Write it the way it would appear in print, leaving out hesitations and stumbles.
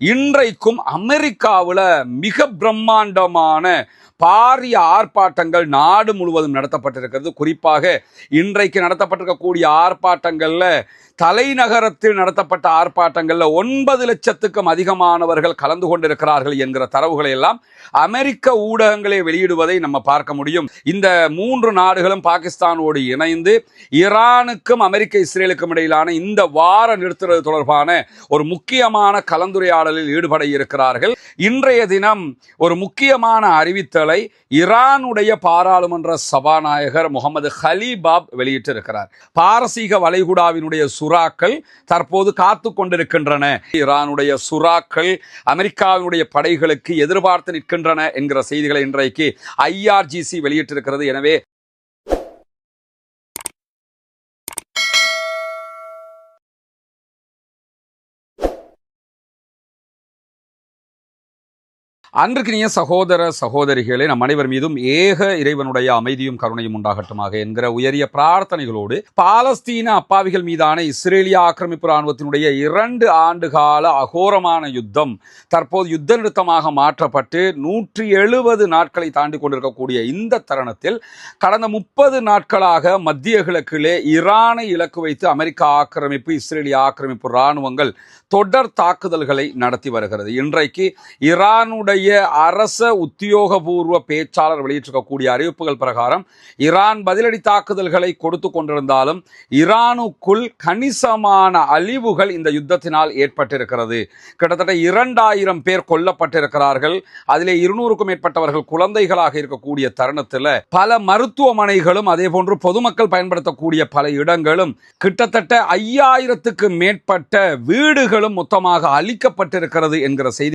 இன்றைக்கும் அமெரிக்காவில் மிக பிரம்மாண்டமான பாரிய ஆர்ப்பாட்டங்கள் நாடு முழுவதும் நடத்தப்பட்டிருக்கிறது. குறிப்பாக இன்றைக்கு நடத்தப்பட்டிருக்கக்கூடிய ஆர்ப்பாட்டங்கள்ல தலைநகரத்தில் நடத்தப்பட்ட ஆர்ப்பாட்டங்கள்ல 9 லட்சத்துக்கும் அதிகமானவர்கள் கலந்து கொண்டிருக்கிறார்கள் என்கிற தரவுகளை எல்லாம் அமெரிக்க ஊடகங்களை வெளியிடுவதை நம்ம பார்க்க முடியும். இந்த 3 நாடுகளும் பாகிஸ்தானோடு இணைந்து ஈரானுக்கும் அமெரிக்க இஸ்ரேலுக்கும் இடையிலான இந்த வார நிறுத்துறது தொடர்பான ஒரு முக்கியமான கலந்துரையாடலில் ஈடுபட இருக்கிறார்கள். இன்றைய தினம் ஒரு முக்கியமான அறிவித்தலை ஈரானுடைய பாராளுமன்ற சபாநாயகர் முகமது ஹலீபாப் வெளியிட்டிருக்கிறார். பாரசீக வளைகுடாவினுடைய சுறாக்கள் தற்போது காத்து கொண்டிருக்கின்றன. ஈரானுடைய சுறாக்கள் அமெரிக்காவினுடைய படைகளுக்கு எதிர்பார்த்து நிற்கின்றன என்கிற செய்திகளை இன்றைக்கு IRGC வெளியிட்டிருக்கிறது. எனவே அன்றுக்கினிய சகோதர சகோதரிகளே, நம் அனைவர் மீதும் ஏக இறைவனுடைய அமைதியும் கருணையும் உண்டாகட்டுமாக என்கிற உயரிய பிரார்த்தனைகளோடு பாலஸ்தீன அப்பாவிகள் மீதான இஸ்ரேலிய ஆக்கிரமிப்பு இராணுவத்தினுடைய 2 ஆண்டு கால அகோரமான யுத்தம் தற்போது யுத்த நிறுத்தமாக மாற்றப்பட்டு 170 நாட்களை தாண்டி கொண்டிருக்கக்கூடிய இந்த தருணத்தில் கடந்த 30 நாட்களாக மத்திய கிழக்கிலே ஈரானை இலக்கு வைத்து அமெரிக்கா ஆக்கிரமிப்பு இஸ்ரேலிய ஆக்கிரமிப்பு இராணுவங்கள் தொடர் தாக்குதல்களை நடத்தி வருகிறது. இன்றைக்கு ஈரானுடைய அரச உத்தியோகபூர்வ பேச்சாளர் வெளியிட்டிருக்கக்கூடிய அறிவிப்புகள் பிரகாரம் ஈரான் பதிலடி தாக்குதல்களை கொடுத்து கொண்டிருந்தாலும் ஈரானுக்குள் கணிசமான அழிவுகள் இந்த யுத்தத்தினால் ஏற்பட்டிருக்கிறது. கிட்டத்தட்ட 2000 பேர் கொல்லப்பட்டிருக்கிறார்கள். அதிலே 200க்கும் மேற்பட்டவர்கள் குழந்தைகளாக இருக்கக்கூடிய தருணத்தில் பல மருத்துவமனைகளும் அதே போன்று பொதுமக்கள் பயன்படுத்தக்கூடிய பல இடங்களும் கிட்டத்தட்ட 5000க்கு மேற்பட்ட வீடுகளும் மொத்தமாக அழிக்கப்பட்டிருக்கிறது என்கிற செய்தி